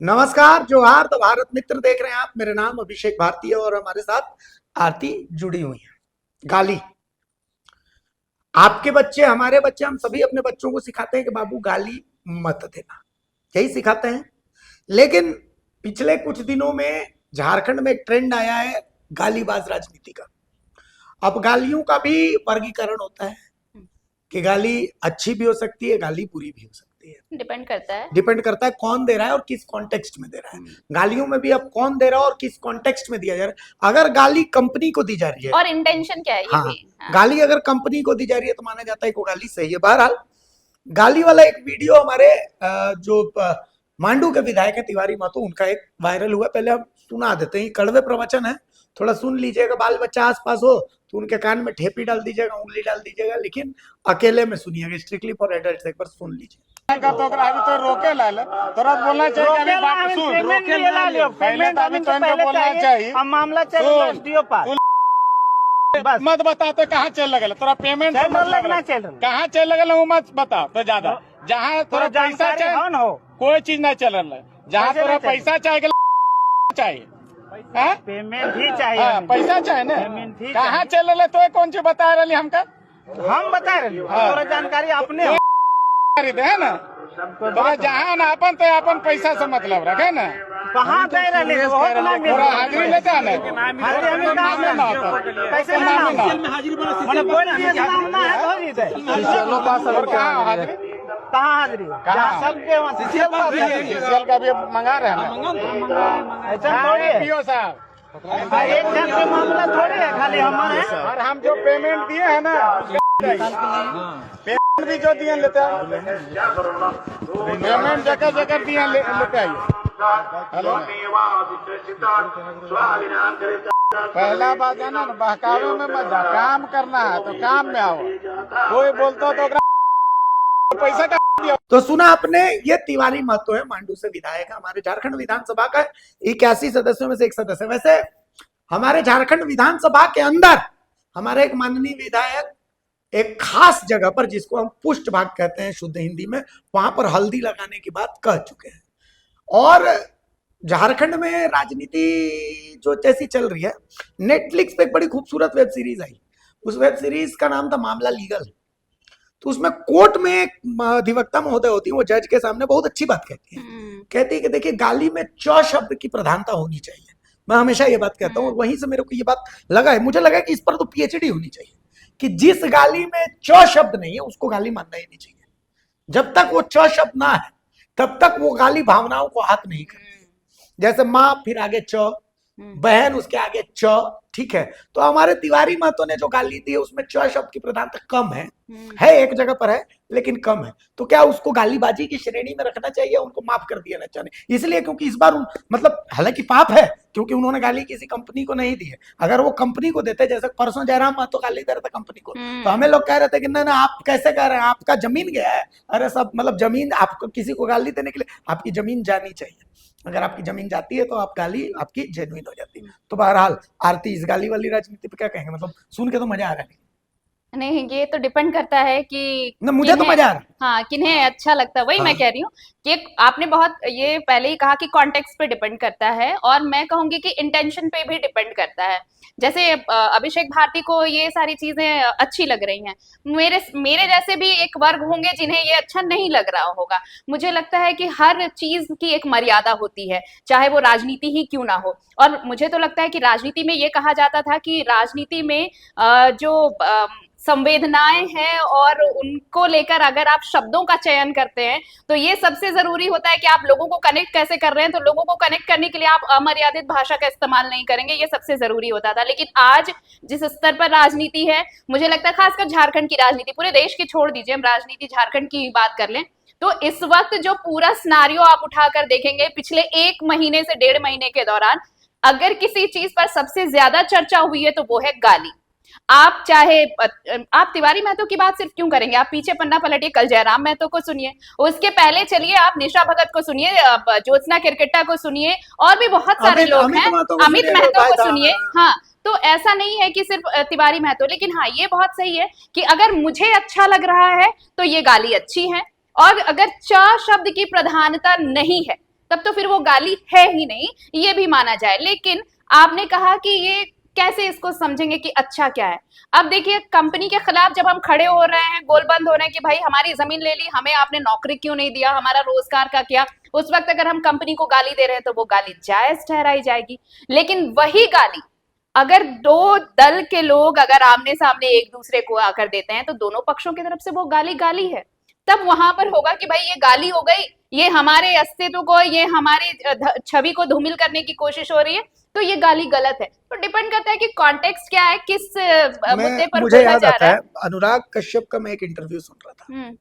नमस्कार, जोहार। तो भारत मित्र देख रहे हैं आप। मेरा नाम अभिषेक भारती है और हमारे साथ आरती जुड़ी हुई है। गाली, आपके बच्चे, हमारे बच्चे, हम सभी अपने बच्चों को सिखाते हैं कि बाबू गाली मत देना, यही सिखाते हैं। लेकिन पिछले कुछ दिनों में झारखंड में एक ट्रेंड आया है गालीबाज राजनीति का। अब गालियों का भी वर्गीकरण होता है कि गाली अच्छी भी हो सकती है, गाली बुरी भी हो सकती है। डिपेंड करता है कौन दे रहा है और किस कॉन्टेक्स्ट में दे रहा है। गालियों में भी अब कौन दे रहा है और किस कॉन्टेक्स्ट में दिया जा रहा है। अगर गाली कंपनी को दी जा रही है और इंटेंशन क्या है ये भी। गाली अगर कंपनी को दी जा रही है तो माना जाता है कि वो गाली सही है। बहरहाल गाली वाला एक वीडियो हमारे जो मांडू के विधायक है तिवारी महतो, उनका एक वायरल हुआ। पहले हम सुना देते हैं, कड़वे प्रवचन है, थोड़ा सुन लीजिएगा। बाल बच्चा आसपास हो तो उनके कान में ठेपी डाल दीजिएगा, उंगली डाल दीजिएगा, लेकिन अकेले में सुनिएगा। स्ट्रिक्टली फॉर एडल्ट्स, एक बार सुन लीजिए। तो रोके ला ले, तोरा बोलना चाहिए कि अभी बात सुन, रोके ला लियो पहले, तो अभी तो इनको बोलना चाहिए। हम मामला चल एसडीओ पास बस मत बता तो कहाँ चल लगल तोरा पेमेंट लगना चाहिए, कहाँ चल लगल वो मत बता तो ज्यादा। जहाँ तोरा पैसा चाहिए कोई चीज नहीं चल रहा है, जहाँ तोरा पैसा चाहिए पेमेंट ही चाहिए, पैसा चाहिए ना। कहाँ चल रहा तो कौन चीज बता रही हमका, हम बता रहे जानकारी अपने है ना। तो जहाँ ना अपन तो अपन पैसा से मतलब रखे ना, कहाँ दे रहे हाजिरी लेता है कहाँ हाजिरी सबके का भी मंगा रहे हैं। ऐसा थोड़ी है पीओ साहब, एक जन का मामला थोड़ी है खाली हमारे। और हम जो पेमेंट दिए है ना, पेमेंट भी जो दिए लेते हैं, पेमेंट जगह जगह दिए लेते आइए। हेलो, पहला बात है ना, बहकावे में मत जा, काम करना है तो काम में आओ। कोई बोलता तो पैसा का। तो सुना आपने, ये तिवारी महतो है, मांडू से विधायक है, हमारे झारखंड विधानसभा का 81 सदस्यों में से एक सदस्य। वैसे हमारे झारखंड विधानसभा के अंदर हमारे एक माननीय विधायक एक खास जगह पर, जिसको हम पुष्ट भाग कहते हैं शुद्ध हिंदी में, वहां पर हल्दी लगाने की बात कह चुके हैं। और झारखंड में राजनीति जो जैसी चल रही है, नेटफ्लिक्स पे एक बड़ी खूबसूरत वेब सीरीज आई। उस वेब सीरीज का नाम था मामला लीगल। तो उसमें कोर्ट में एक अधिवक्ता महोदय होती है, वो जज के सामने बहुत अच्छी बात कहती है। कहती है कि देखिए, गाली में च शब्द की प्रधानता होनी चाहिए। मैं हमेशा ये बात कहता हूँ और वहीं से मेरे को ये बात लगा है, मुझे लगा कि इस पर तो पीएचडी होनी चाहिए कि जिस गाली में च शब्द नहीं है उसको गाली मानना ही नहीं चाहिए। जब तक वो च शब्द ना है तब तक वो गाली भावनाओं को हाथ नहीं करती। जैसे माँ फिर आगे च, बहन उसके आगे च, ठीक है। तो हमारे तिवारी महतो ने जो गाली दी है उसमें च शब्द की प्रधानता कम है एक जगह पर है लेकिन कम है। तो क्या उसको गालीबाजी की श्रेणी में रखना चाहिए, उनको माफ कर दिया चाहिए? इसलिए क्योंकि इस बार मतलब हालांकि पाप है क्योंकि उन्होंने गाली किसी कंपनी को नहीं दी है। अगर वो कंपनी को देते, जैसे परसों जयराम महतो गाली दे रहा था कंपनी को, तो हमें लोग कह रहे थे कि ना आप कैसे कह रहे हैं, आपका जमीन गया है। अरे सब मतलब जमीन, आपको किसी को गाली देने के लिए आपकी जमीन जानी चाहिए। अगर आपकी जमीन जाती है तो आप गाली आपकी जेन्युइन हो जाती है। तो बहरहाल आरती, इस गाली वाली राजनीति पे क्या कहेंगे? मतलब सुन के तो मजा आ रहा है। नहीं, ये तो डिपेंड करता है कि मुझे तो मजा आ रहा है। हाँ, किन्हें अच्छा लगता है, वही मैं कह रही हूँ कि आपने बहुत ये पहले ही कहा कि कॉन्टेक्स्ट पे डिपेंड करता है, और मैं कहूंगी कि इंटेंशन पे भी डिपेंड करता है। जैसे अभिषेक भारती को ये सारी चीजें अच्छी लग रही हैं, मेरे जैसे भी एक वर्ग होंगे जिन्हें ये अच्छा नहीं लग रहा होगा। मुझे लगता है कि हर चीज की एक मर्यादा होती है, चाहे वो राजनीति ही क्यों ना हो। और मुझे तो लगता है कि राजनीति में ये कहा जाता था कि राजनीति में जो संवेदनाएं हैं और उनको लेकर अगर आप शब्दों का चयन करते हैं तो ये सबसे जरूरी होता है कि आप लोगों को कनेक्ट कैसे कर रहे हैं। तो लोगों को कनेक्ट करने के लिए आप अमर्यादित भाषा का इस्तेमाल नहीं करेंगे, ये सबसे जरूरी होता था। लेकिन आज जिस स्तर पर राजनीति है, मुझे लगता है खासकर झारखंड की राजनीति, पूरे देश की छोड़ दीजिए, हम राजनीति झारखंड की बात कर लें, तो इस वक्त जो पूरा सिनारियो आप उठाकर देखेंगे पिछले 1 महीने से 1.5 महीने के दौरान, अगर किसी चीज पर सबसे ज्यादा चर्चा हुई है तो वो है गाली। आप चाहे आप तिवारी महतो की बात सिर्फ क्यों करेंगे, आप पीछे पन्ना पलटिए, कल जयराम महतो को सुनिए, उसके पहले चलिए आप निशा भगत को सुनिए, ज्योत्सना किरकिट्टा को सुनिए, और भी बहुत सारे लोग हैं, अमित महतो को सुनिए। हाँ, तो ऐसा नहीं है कि सिर्फ तिवारी महतो। लेकिन हाँ, ये बहुत सही है कि अगर मुझे अच्छा लग रहा है तो ये गाली अच्छी है, और अगर च शब्द की प्रधानता नहीं है तब तो फिर वो गाली है ही नहीं, ये भी माना जाए। लेकिन आपने कहा कि ये कैसे इसको समझेंगे कि अच्छा क्या है। अब देखिए, कंपनी के खिलाफ जब हम खड़े हो रहे हैं, गोलबंद हो रहे हैं कि भाई हमारी जमीन ले ली, हमें आपने नौकरी क्यों नहीं दिया, हमारा रोजगार का क्या, उस वक्त अगर हम कंपनी को गाली दे रहे हैं तो वो गाली जायज ठहराई जाएगी। लेकिन वही गाली अगर दो दल के लोग अगर आमने सामने एक दूसरे को आकर देते हैं तो दोनों पक्षों की तरफ से वो गाली गाली है। तब वहां पर होगा कि भाई ये गाली हो गई, ये हमारे अस्तित्व को, ये हमारी छवि को धूमिल करने की कोशिश हो रही है, तो ये गाली गलत है। तो डिपेंड करता है कि कॉन्टेक्स्ट क्या है, किस मुद्दे पर मुझे बोला याद जा आता रहा है, अनुराग कश्यप का मैं एक इंटरव्यू सुन रहा था। है।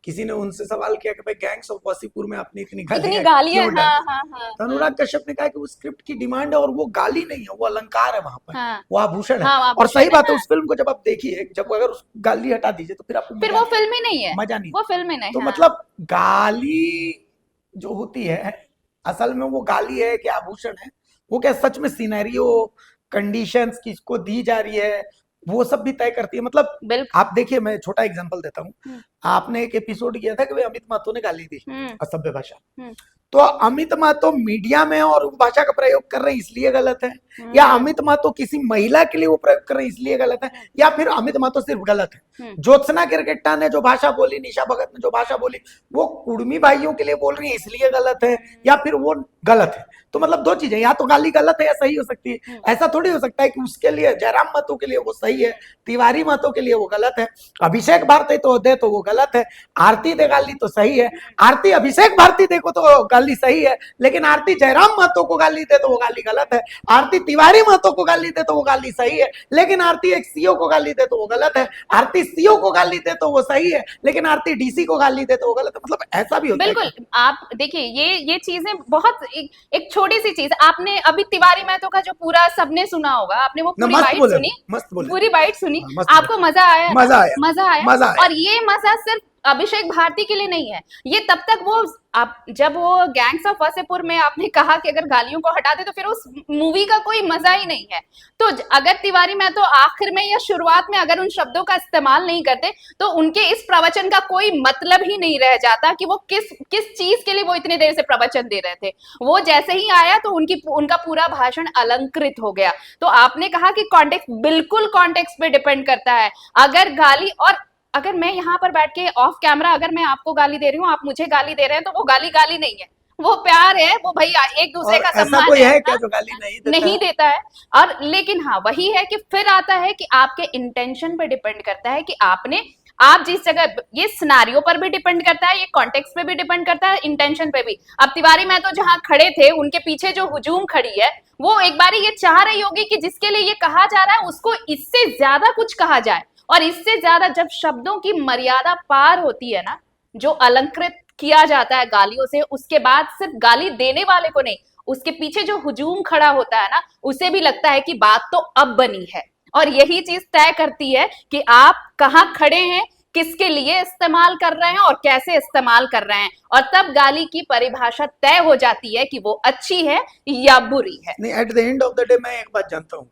किसी ने उनसे सवाल किया कि भाई गैंग्स ऑफ वासीपुर में आपने इतनी इतनी गालियां गालियां, क्यों डाली? हाँ हाँ हाँ तो अनुराग कश्यप ने कहा कि वो स्क्रिप्ट की डिमांड है और वो गाली नहीं है, वो अलंकार है वहां पर, हाँ वो आभूषण है। हाँ, और आभूषण सही है, बात है, हाँ। उस फिल्म को जब आप देखिए, जब अगर उस गाली हटा दीजिए तो फिर आपको फिर मजा वो नहीं, फिल्म ही नहीं है, मजा नहीं। वो फिल्म ही नहीं। तो हाँ। मतलब गाली जो होती है, असल में वो गाली है कि आभूषण है, वो क्या सच में सिनेरियो, कंडीशंस किसको दी जा रही है, वो सब भी तय करती है। मतलब बिल्कुल। आप देखिए, मैं छोटा एग्जांपल देता हूँ। हम्म। आपने एक एपिसोड किया था कि भाई अमित माथुर ने गाली दी, हम्म। असभ्य भाषा। हम्म। तो अमित माथुर मीडिया में और उस भाषा का प्रयोग कर रहे हैं इसलिए गलत है, या अमित माथुर किसी महिला के लिए वो प्रयोग कर रहे हैं इसलिए गलत है, या फिर अमित माथुर सिर्फ गलत है? ज्योत्सना किरकेट्टा ने जो भाषा बोली, निशा भगत ने जो भाषा बोली, वो कुर्मी भाइयों के लिए बोल रही है इसलिए गलत है, या फिर वो गलत है? तो मतलब दो चीजें, या तो गाली गलत है या सही हो सकती है। ऐसा थोड़ी हो सकता है कि उसके लिए, जयराम महतो के लिए वो सही है, तिवारी महतो के लिए वो गलत है, अभिषेक भारती तो दे तो वो गलत है, आरती दे गाली तो सही है, आरती अभिषेक भारती दे को तो गाली सही है, लेकिन आरती जयराम महतो को गाली दे तो वो गाली गलत है, आरती तिवारी महतो को गाली दे तो वो गाली सही है, लेकिन आरती एक सीओ को गाली दे तो वो गलत है, आरती सीओ को गाली दे तो वो सही है, लेकिन आरती डीसी को गाली दे तो वो गलत है। मतलब ऐसा भी होता है। बिल्कुल। आप देखिए, ये चीजें बहुत एक छोटी सी चीज, आपने अभी तिवारी महतो का जो पूरा सबने सुना होगा, आपने वो पूरी मस्त बाइट बोले, सुनी, मस्त बोले। पूरी बाइट सुनी, हाँ, मस्त आपको मजा आया ना? मजा आया, मजा आया। मजा आया। और ये मजा सिर्फ अभिषेक भारती के लिए नहीं है, ये तब तक वो आप जब वो गैंग्स ऑफ वासेपुर में आपने कहा कि अगर गालियों को हटा दे तो फिर उस मूवी का कोई मजा ही नहीं है। तो अगर तिवारी महतो आखिर में या शुरुआत में अगर उन शब्दों का इस्तेमाल नहीं करते तो उनके इस प्रवचन का कोई मतलब ही नहीं रह जाता कि वो किस चीज के लिए वो इतनी देर से प्रवचन दे रहे थे। वो जैसे ही आया तो उनका पूरा भाषण अलंकृत हो गया। तो आपने कहा कि कॉन्टेक्स्ट, बिल्कुल कॉन्टेक्स्ट पे डिपेंड करता है। अगर गाली, और अगर मैं यहाँ पर बैठ के ऑफ कैमरा अगर मैं आपको गाली दे रही हूँ, आप मुझे गाली दे रहे हैं, तो वो गाली गाली नहीं है, वो प्यार है, वो भैया एक दूसरे का सम्मान कोई है है क्या जो गाली नहीं देता है। और लेकिन हाँ, वही है कि फिर आता है कि आपके इंटेंशन पे डिपेंड करता है कि आप जिस जगह, ये सिनारियो पर भी डिपेंड करता है, ये कॉन्टेक्स्ट पे भी डिपेंड करता है, इंटेंशन पे भी। अब तिवारी महतो जहां खड़े थे, उनके पीछे जो हुजूम खड़ी है, वो एक बार ये चाह रही होगी कि जिसके लिए ये कहा जा रहा है उसको इससे ज्यादा कुछ कहा जाए, और इससे ज्यादा जब शब्दों की मर्यादा पार होती है ना, जो अलंकृत किया जाता है गालियों से, उसके बाद सिर्फ गाली देने वाले को नहीं, उसके पीछे जो हुजूम खड़ा होता है ना, उसे भी लगता है कि बात तो अब बनी है। और यही चीज तय करती है कि आप कहाँ खड़े हैं, किसके लिए इस्तेमाल कर रहे हैं और कैसे इस्तेमाल कर रहे हैं, और तब गाली की परिभाषा तय हो जाती है कि वो अच्छी है या बुरी है। नहीं, at the end of the day मैं एक बात जानता हूँ,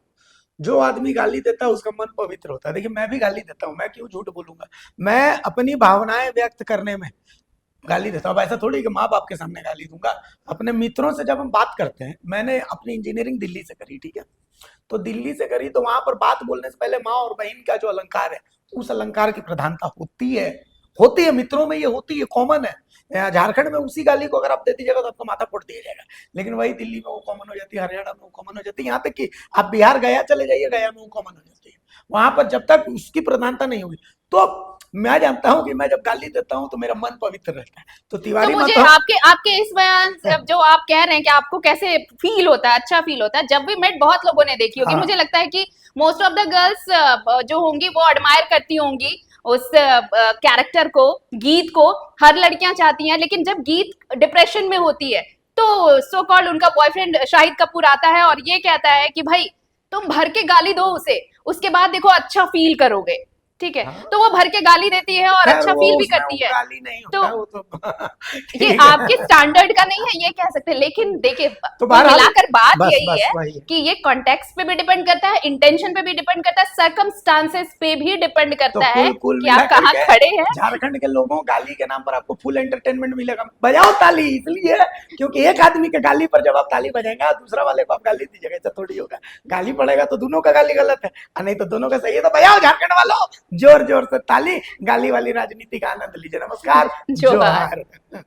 जो आदमी गाली देता है उसका मन पवित्र होता है। देखिए, मैं भी गाली देता हूँ, मैं क्यों झूठ बोलूंगा, मैं अपनी भावनाएं व्यक्त करने में गाली देता हूँ। अब ऐसा थोड़ी कि माँ बाप के सामने गाली दूंगा। अपने मित्रों से जब हम बात करते हैं, मैंने अपनी इंजीनियरिंग दिल्ली से करी, ठीक है, तो दिल्ली से करी, तो वहां पर बात बोलने से पहले माँ और बहन का जो अलंकार है, उस अलंकार की प्रधानता होती है मित्रों में, ये होती है, कॉमन है। झारखंड में उसी गाली को अगर आप दे दीजिएगा तो आपको माथा फोड़ दिया जाएगा, लेकिन वही दिल्ली में वो कॉमन हो जाती है, हरियाणा में वो कॉमन हो जाती है, यहाँ तक कि आप बिहार गया चले जाइए, गया में वो कॉमन हो जाती है। वहां पर जब तक उसकी प्रधानता नहीं होगी, तो मैं जानता हूं कि मैं जब गाली देता हूं तो मेरा मन पवित्र रहता है। तो तिवारी तो मुझे महतो, आपके इस बयान से, अब जो आप कह रहे हैं कि आपको कैसे फील होता है, अच्छा फील होता है, जब भी मेट बहुत लोगों ने देखी होगी, हाँ। मुझे लगता है कि मोस्ट ऑफ द गर्ल्स जो होंगी वो एडमायर करती होंगी उस कैरेक्टर को, गीत को। हर लड़कियां चाहती हैं, लेकिन जब गीत डिप्रेशन में होती है तो सो कॉल्ड उनका बॉयफ्रेंड शाहिद कपूर आता है और ये कहता है कि भाई तुम भर के गाली दो उसे, उसके बाद देखो अच्छा फील करोगे। ठीक है, हाँ। तो वो भर के गाली देती है और खैर अच्छा वो फील भी उसमें करती वो है। गाली नहीं तो होता, वो तो ये ठीक है। आपके स्टैंडर्ड का नहीं है ये कह सकते हैं, लेकिन देखिए तो कुल बहरहाल मिलाकर बात बस यही बस है वही है। कि ये कॉन्टेक्स्ट पे भी डिपेंड करता है, इंटेंशन पे भी डिपेंड करता है, सर्कमस्टांसेस पे भी डिपेंड तो करता है कुल कि मिला आप कहाँ करके खड़े हैं। झारखंड के लोगों गाली के नाम पर आपको फुल एंटरटेनमेंट मिलेगा। बजाओ ताली, इसलिए क्योंकि एक आदमी के गाली पर जब आप ताली बजाएंगे और दूसरा वाले को आप गाली दीजिएगा, ऐसा थोड़ी होगा। गाली पड़ेगा तो दोनों का गाली गलत है, और नहीं तो दोनों का सही है। तो बजाओ झारखंड वालों, जोर जोर से ताली, गाली वाली राजनीति का आनंद लीजिए। नमस्कार, जोहार। जोहार।